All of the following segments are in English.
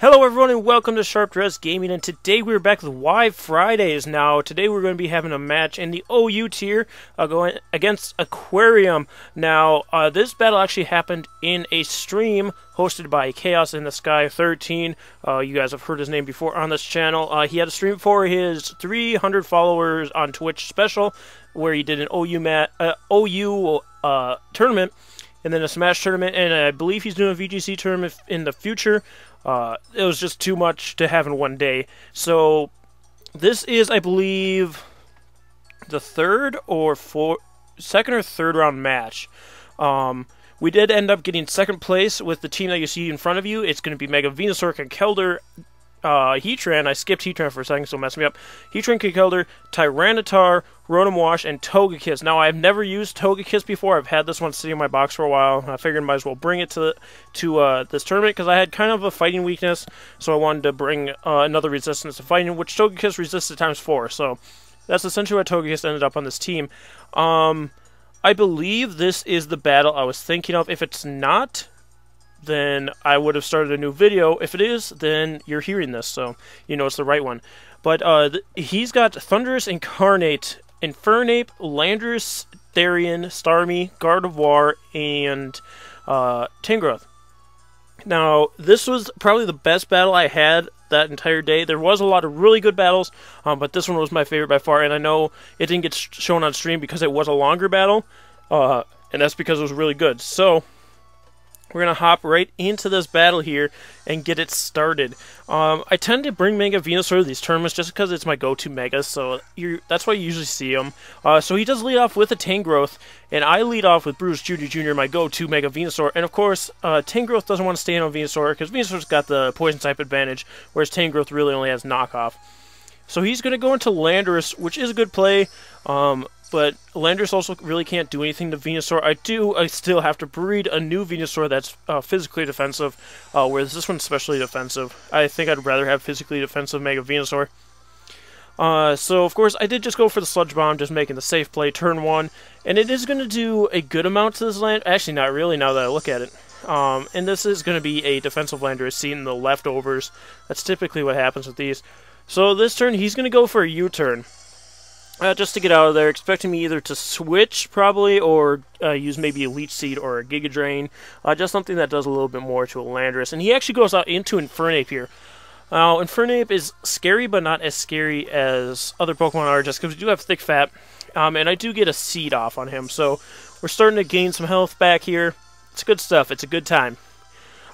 Hello everyone and welcome to Sharp Dress Gaming, and today we're back with WiFridays. Now, today we're going to be having a match in the OU tier going against Aquarium. Now, this battle actually happened in a stream hosted by Chaos in the Sky 13. You guys have heard his name before on this channel. He had a stream for his 300 followers on Twitch special where he did an OU tournament and then a Smash tournament, and I believe he's doing a VGC tournament in the future. It was just too much to have in one day. So this is, I believe, the second or third round match. We did end up getting second place with the team that you see in front of you. It's going to be Mega Venusaur, Conkeldurr, Heatran. I skipped Heatran for a second, so messed me up. Heatran, Conkeldurr, Tyranitar, Rotom Wash, and Togekiss. Now, I've never used Togekiss before. I've had this one sitting in my box for a while. I figured I might as well bring it to this tournament because I had kind of a fighting weakness, so I wanted to bring another resistance to fighting, which Togekiss resisted ×4. So that's essentially why Togekiss ended up on this team. I believe this is the battle I was thinking of. If it's not, then I would have started a new video. If it is, then you're hearing this, so you know it's the right one. But he's got Thundurus, Incarnate, Infernape, Landorus, Therian, Starmie, Gardevoir, and Tangrowth. Now, this was probably the best battle I had that entire day. There was a lot of really good battles, but this one was my favorite by far, and I know it didn't get shown on stream because it was a longer battle, and that's because it was really good. So we're going to hop right into this battle here and get it started. I tend to bring Mega Venusaur to these tournaments just because it's my go-to Mega, so that's why you usually see him. So he does lead off with a Tangrowth, and I lead off with Bruce Judy Jr., my go-to Mega Venusaur. And of course, Tangrowth doesn't want to stay in on Venusaur because Venusaur's got the Poison type advantage, whereas Tangrowth really only has knockoff. So he's going to go into Landorus, which is a good play. But Landorus also really can't do anything to Venusaur. I still have to breed a new Venusaur that's physically defensive, whereas this one's specially defensive. I think I'd rather have physically defensive Mega Venusaur. So, of course, I did just go for the Sludge Bomb, just making the safe play turn 1. And it is going to do a good amount to this land. Actually, not really, now that I look at it. And this is going to be a defensive Landorus, seeing the leftovers. That's typically what happens with these. So this turn, he's going to go for a U-turn. Just to get out of there, expecting me either to switch, probably, or use maybe a Leech Seed or a Giga Drain. Just something that does a little bit more to a Landorus. And he actually goes out into Infernape here. Now, Infernape is scary, but not as scary as other Pokemon are, just because we do have Thick Fat. And I do get a Seed off on him, so we're starting to gain some health back here. It's good stuff. It's a good time.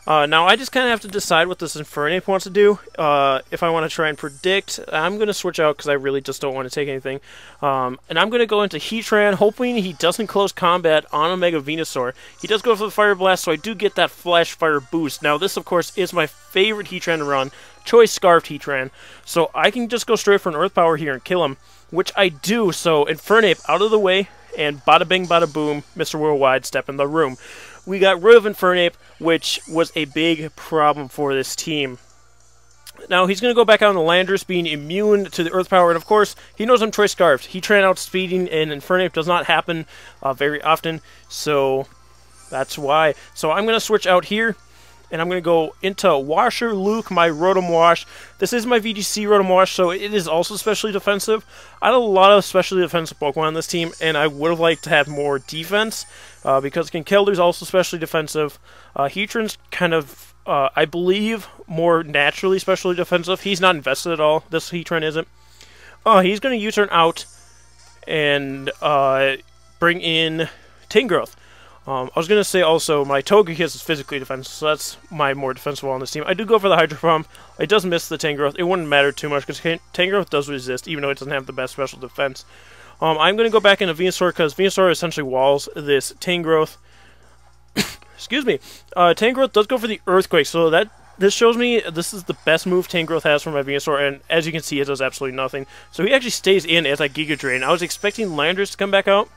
Now, I just kind of have to decide what this Infernape wants to do. If I want to try and predict, I'm going to switch out because I really just don't want to take anything. And I'm going to go into Heatran, hoping he doesn't close combat on a Mega Venusaur. He does go for the Fire Blast, so I do get that Flash Fire boost. Now, this, of course, is my favorite Heatran to run, Choice Scarfed Heatran. So I can just go straight for an Earth Power here and kill him, which I do. So Infernape out of the way, and bada bing, bada boom, Mr. Worldwide, step in the room. We got rid of Infernape, which was a big problem for this team. Now, he's going to go back out on the Landorus, being immune to the Earth Power, and of course, he knows I'm Choice Scarfed. Heatran outspeeding, and Infernape does not happen very often, so that's why. So I'm going to switch out here, and I'm going to go into Washer Luke, my Rotom Wash. This is my VGC Rotom Wash, so it is also specially defensive. I have a lot of specially defensive Pokemon on this team, and I would have liked to have more defense, because Conkeldurr is also specially defensive. Heatran's kind of, I believe, more naturally specially defensive. He's not invested at all. This Heatran isn't. He's going to U-turn out and bring in Tangrowth. I was going to say also my Togekiss is physically defensive, so that's my more defensive on this team. I do go for the Hydro Pump. It does miss the Tangrowth. It wouldn't matter too much because Tangrowth does resist, even though it doesn't have the best special defense. I'm going to go back into Venusaur because Venusaur essentially walls this Tangrowth. Excuse me. Tangrowth does go for the Earthquake, so this shows me this is the best move Tangrowth has for my Venusaur, and as you can see, it does absolutely nothing. So he actually stays in as I Giga Drain. I was expecting Landorus to come back out.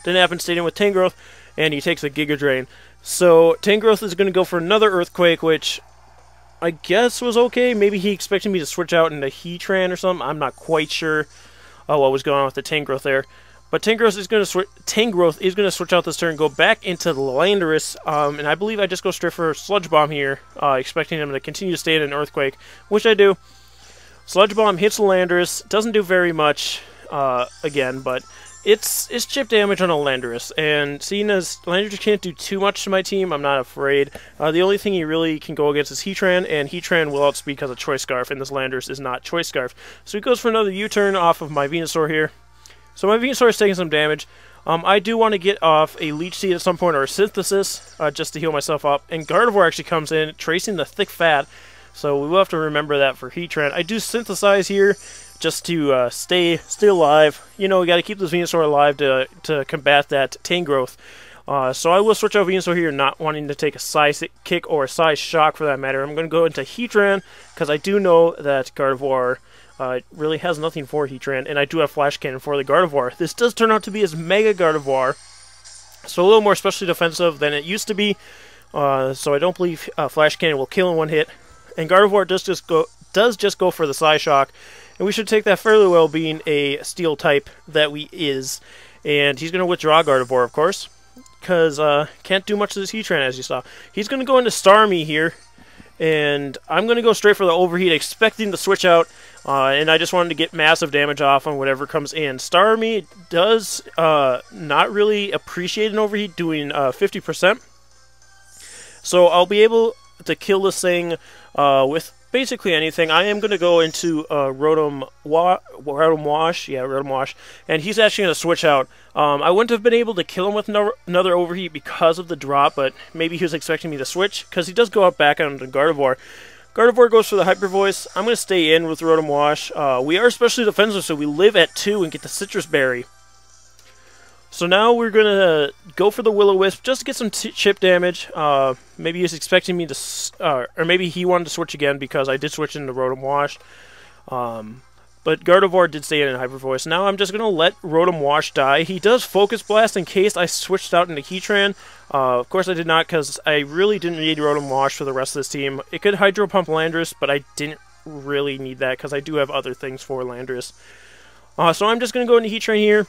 Didn't happen, stayed in with Tangrowth, and he takes a Giga Drain. So Tangrowth is going to go for another Earthquake, which I guess was okay. Maybe he expected me to switch out into Heatran or something. I'm not quite sure what was going on with the Tangrowth there. But Tangrowth is going to switch out this turn, go back into Landorus, and I believe I just go straight for Sludge Bomb here, expecting him to continue to stay in an Earthquake, which I do. Sludge Bomb hits Landorus, doesn't do very much again, but it's chip damage on a Landorus, and seeing as Landorus can't do too much to my team, I'm not afraid. The only thing he really can go against is Heatran, and Heatran will outspeed because of Choice Scarf, and this Landorus is not Choice Scarf. So he goes for another U-turn off of my Venusaur here. So my Venusaur is taking some damage. I do want to get off a Leech Seed at some point, or a Synthesis, just to heal myself up. And Gardevoir actually comes in, tracing the Thick Fat, so we will have to remember that for Heatran. I do Synthesize here, just to stay alive. You know, we got to keep this Venusaur alive to combat that Tangrowth. So I will switch out Venusaur here, not wanting to take a Size Kick or a Size Shock for that matter. I'm going to go into Heatran, because I do know that Gardevoir really has nothing for Heatran, and I do have Flash Cannon for the Gardevoir. This does turn out to be his Mega Gardevoir, so a little more specially defensive than it used to be. So I don't believe Flash Cannon will kill in one hit. And Gardevoir does just go for the Psy Shock, and we should take that fairly well, being a Steel type that we is. And he's going to withdraw Gardevoir, of course, because can't do much to this Heatran, as you saw. He's going to go into Starmie here, and I'm going to go straight for the Overheat, expecting to switch out, and I just wanted to get massive damage off on whatever comes in. Starmie does not really appreciate an Overheat, doing 50%. So I'll be able to kill this thing with basically anything. I am going to go into Rotom Wash, and he's actually going to switch out. I wouldn't have been able to kill him with another Overheat because of the drop, but maybe he was expecting me to switch, because he does go up back onto Gardevoir. Gardevoir goes for the Hyper Voice. I'm going to stay in with Rotom Wash. We are especially defensive, so we live at 2 and get the Citrus Berry. So now we're going to go for the Will-O-Wisp just to get some chip damage. Maybe he was expecting me to... or maybe he wanted to switch again because I did switch into Rotom Wash. But Gardevoir did stay in Hyper Voice. Now I'm just going to let Rotom Wash die. He does Focus Blast in case I switched out into Heatran. Of course I did not, because I really didn't need Rotom Wash for the rest of this team. It could Hydro Pump Landorus, but I didn't really need that because I do have other things for Landorus. So I'm just going to go into Heatran here.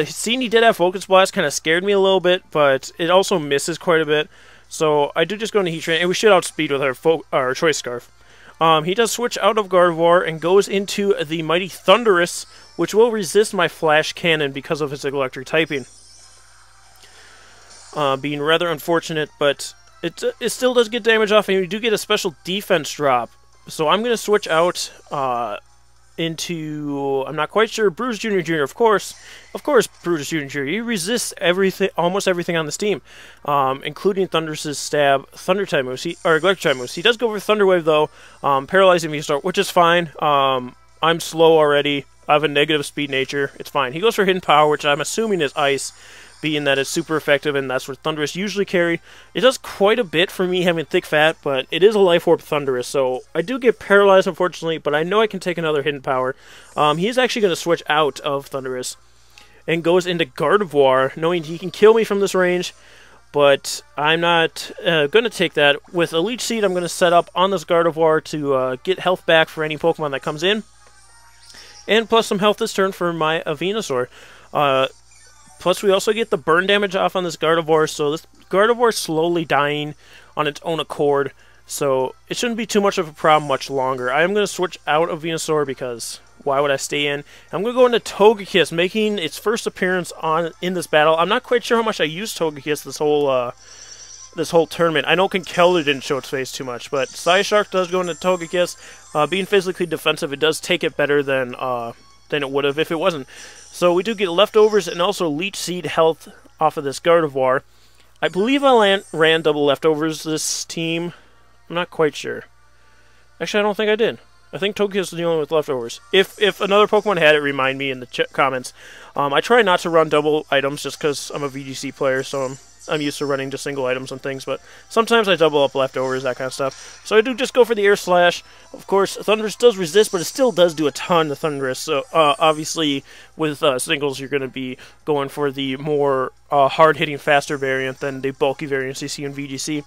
Seeing he did have Focus Blast kind of scared me a little bit, but it also misses quite a bit. So I do just go into Heatran, and we should outspeed with our Choice Scarf. He does switch out of Gardevoir and goes into the Mighty Thunderous, which will resist my Flash Cannon because of his electric typing. Being rather unfortunate, but it still does get damage off, and we do get a special defense drop. So I'm going to switch out into, I'm not quite sure, Bruce Jr. Of course, Bruce Jr. He resists almost everything on this team, including Thunderous's stab, Thunder type moves, or Electric type moves. He does go for Thunder Wave though, paralyzing Venusaur, which is fine. I'm slow already. I have a negative speed nature. It's fine. He goes for Hidden Power, which I'm assuming is Ice, being that it's super effective, and that's what Thundurus usually carry. It does quite a bit for me having Thick Fat, but it is a Life Orb Thundurus, so I do get paralyzed, unfortunately, but I know I can take another Hidden Power. He is actually going to switch out of Thundurus and goes into Gardevoir, knowing he can kill me from this range, but I'm not going to take that. With a Leech Seed, I'm going to set up on this Gardevoir to get health back for any Pokemon that comes in, and plus some health this turn for my Venusaur. Plus, we also get the burn damage off on this Gardevoir, so this Gardevoir is slowly dying on its own accord, so it shouldn't be too much of a problem much longer. I am going to switch out of Venusaur because why would I stay in? I'm going to go into Togekiss, making its first appearance in this battle. I'm not quite sure how much I used Togekiss this whole tournament. I know Conkeldurr didn't show its face too much, but Psyshark does go into Togekiss. Being physically defensive, it does take it better than it would have if it wasn't. So we do get leftovers and also Leech Seed health off of this Gardevoir. I believe I ran double leftovers this team. I'm not quite sure. Actually, I don't think I did. I think Togekiss was the only one with leftovers. If another Pokemon had it, remind me in the comments. I try not to run double items just because I'm a VGC player, so I'm used to running just single items and things, but sometimes I double up leftovers, that kind of stuff. So I do just go for the Air Slash. Of course, Thundurus does resist, but it still does do a ton of Thundurus. So obviously, with singles, you're going to be going for the more hard-hitting, faster variant than the bulky variants you see in VGC.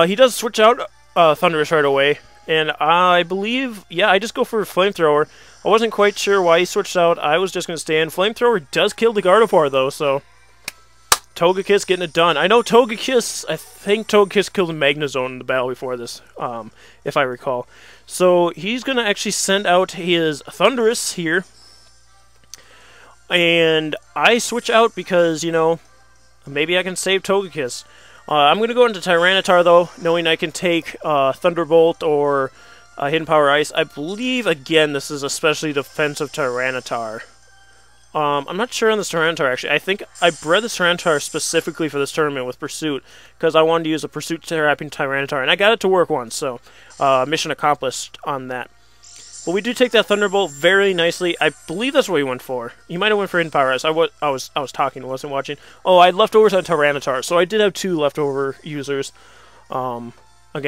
He does switch out Thundurus right away, And I believe, yeah, I just go for a Flamethrower. I wasn't quite sure why he switched out. I was just going to stand. Flamethrower does kill the Gardevoir, though, so Togekiss getting it done. I know Togekiss, I think Togekiss killed a Magnezone in the battle before this, if I recall. So he's going to actually send out his Thundurus here. And I switch out because, you know, maybe I can save Togekiss. I'm going to go into Tyranitar, though, knowing I can take Thunderbolt or Hidden Power Ice. I believe, again, this is especially defensive Tyranitar. I'm not sure on this Tyranitar, actually. I think I bred this Tyranitar specifically for this tournament with Pursuit, because I wanted to use a Pursuit Trapping Tyranitar, and I got it to work once, so mission accomplished on that. But we do take that Thunderbolt very nicely. I believe that's what he went for. He might have went for Hidden Power Ice. I was talking, wasn't watching. Oh, I had leftovers on Tyranitar, so I did have 2 leftover users. Again,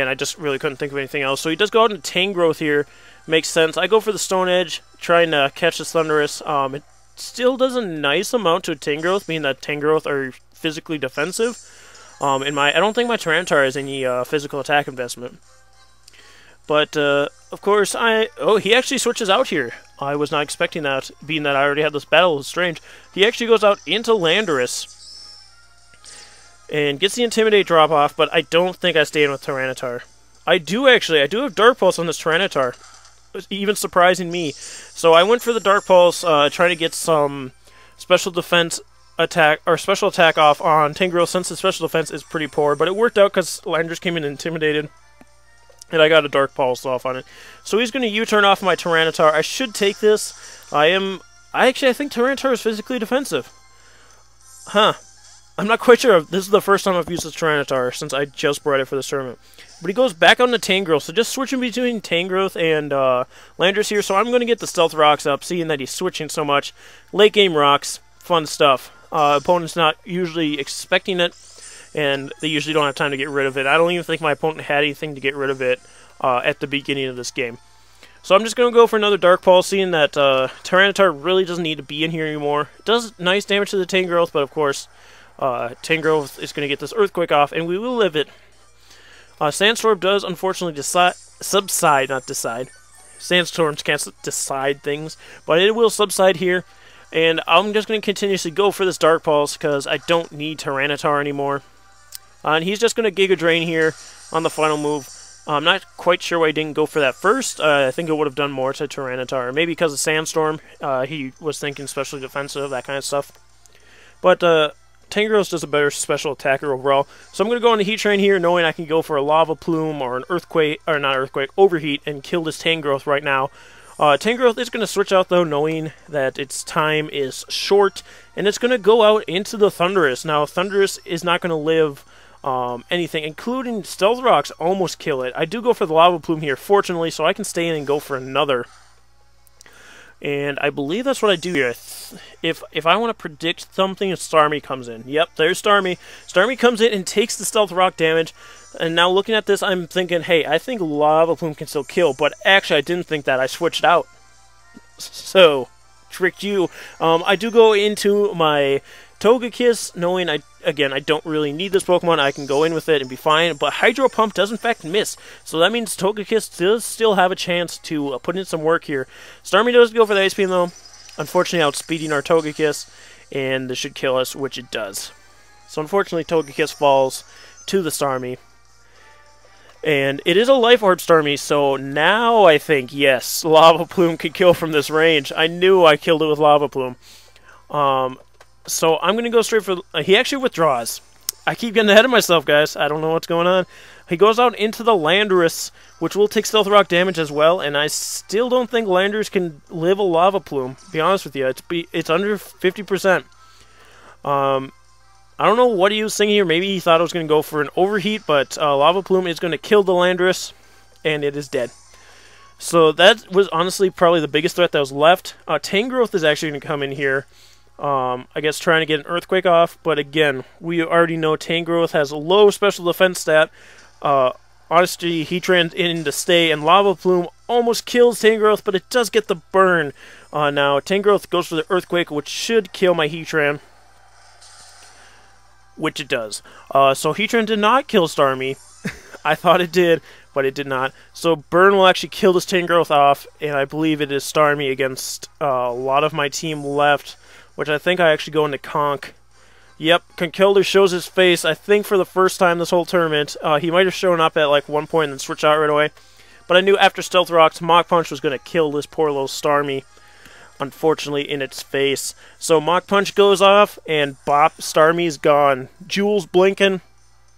I just really couldn't think of anything else. So he does go out into Tangrowth here. Makes sense. I go for the Stone Edge, trying to catch this Thundurus. It still does a nice amount to Tangrowth, being that Tangrowth are physically defensive. I don't think my Tyranitar has any physical attack investment. But, of course, he actually switches out here. I was not expecting that, being that I already had this battle. It's strange. He actually goes out into Landorus and gets the Intimidate drop-off, but I don't think I stay in with Tyranitar. I do have Dark Pulse on this Tyranitar, even surprising me. So I went for the Dark Pulse, trying to get some special defense attack, or special attack off on Tangrowth, since the special defense is pretty poor, but it worked out because Landorus came in intimidated. And I got a Dark Pulse off on it. So he's going to U-turn off my Tyranitar. I should take this. I think Tyranitar is physically defensive. Huh. I'm not quite sure. This is the first time I've used this Tyranitar since I just bred it for this tournament. But he goes back on the Tangrowth. So just switching between Tangrowth and Landorus here. So I'm going to get the Stealth Rocks up, seeing that he's switching so much. Late game rocks. Fun stuff. Opponent's not usually expecting it, and they usually don't have time to get rid of it. I don't even think my opponent had anything to get rid of it at the beginning of this game. So I'm just going to go for another Dark Pulse, seeing that Tyranitar really doesn't need to be in here anymore. It does nice damage to the Tangrowth, but of course, Tangrowth is going to get this Earthquake off, and we will live it. Sandstorm does unfortunately subside, not decide. Sandstorms can't decide things, but it will subside here. And I'm just going to continuously go for this Dark Pulse because I don't need Tyranitar anymore. And he's just going to Giga Drain here on the final move. I'm not quite sure why he didn't go for that first. I think it would have done more to Tyranitar. Maybe because of Sandstorm. He was thinking specially defensive, that kind of stuff. But Tangrowth does a better special attacker overall. So I'm going to go on the Heat Train here, knowing I can go for a Lava Plume or an Earthquake, or not Earthquake, Overheat, and kill this Tangrowth right now. Tangrowth is going to switch out, though, knowing that its time is short, and it's going to go out into the Thundurus. Now, Thundurus is not going to live anything, including Stealth Rocks almost kill it. I do go for the Lava Plume here, fortunately, so I can stay in and go for another. And I believe that's what I do here. If I want to predict something, Starmie comes in. Yep, there's Starmie. Starmie comes in and takes the Stealth Rock damage. And now looking at this, I'm thinking, hey, I think Lava Plume can still kill. But actually, I didn't think that. I switched out. So, tricked you. I do go into my Togekiss, knowing I don't really need this Pokemon. I can go in with it and be fine. But Hydro Pump does in fact miss. So that means Togekiss does still have a chance to put in some work here. Starmie does go for the Ice Beam, though. Unfortunately, outspeeding our Togekiss. And this should kill us, which it does. So unfortunately, Togekiss falls to the Starmie. And it is a Life Orb Starmie, so now I think, yes, Lava Plume can kill from this range. I knew I killed it with Lava Plume. So I'm going to go straight for... he actually withdraws. I keep getting ahead of myself, guys. I don't know what's going on. He goes out into the Landorus, which will take Stealth Rock damage as well, and I still don't think Landorus can live a Lava Plume, to be honest with you. It's under 50%. I don't know what he was thinking here. Maybe he thought I was going to go for an Overheat, but Lava Plume is going to kill the Landorus, and it is dead. So that was honestly probably the biggest threat that was left. Tangrowth is actually going to come in here. I guess trying to get an Earthquake off, but again, we already know Tangrowth has a low special defense stat. Honestly, he trans in to stay, and Lava Plume almost kills Tangrowth, but it does get the burn. Now, Tangrowth goes for the Earthquake, which should kill my Heatran. Which it does. So Heatran did not kill Starmie. I thought it did, but it did not. So Burn will actually kill this Tangrowth off, and I believe it is Starmie against a lot of my team left, which I think I actually go into Conk. Yep, Conkeldurr shows his face, I think for the first time this whole tournament. He might have shown up at like one point and then switched out right away. But I knew after Stealth Rocks, Mach Punch was going to kill this poor little Starmie, unfortunately, in its face. So Mach Punch goes off, and bop, Starmie's gone. Jewels blinking.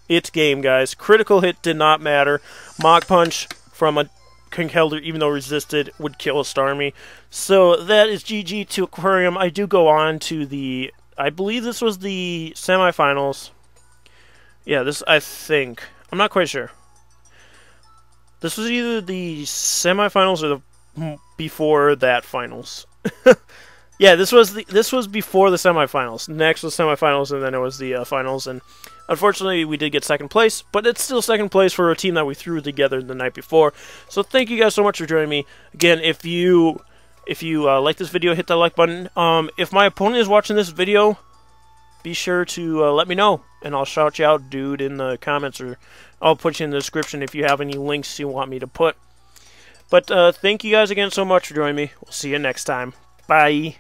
It's game, guys. Critical hit did not matter. Mach Punch from a Conkeldurr, even though resisted, would kill a Starmie. So that is GG to Aquarium. I do go on to the... I believe this was the semifinals. Yeah, this, I think. I'm not quite sure. This was either the semifinals or the before that finals. Yeah, this was before the semifinals. Next was semifinals, and then it was the finals. And unfortunately, we did get second place, but it's still second place for a team that we threw together the night before. So thank you guys so much for joining me. Again, if you like this video, hit that like button. If my opponent is watching this video, be sure to let me know, and I'll shout you out, dude, in the comments, or I'll put you in the description if you have any links you want me to put. But thank you guys again so much for joining me. We'll see you next time. Bye.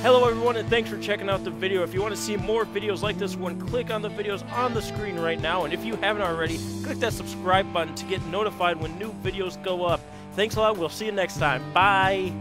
Hello everyone, and thanks for checking out the video. If you want to see more videos like this one, click on the videos on the screen right now. And if you haven't already, click that subscribe button to get notified when new videos go up. Thanks a lot. We'll see you next time. Bye.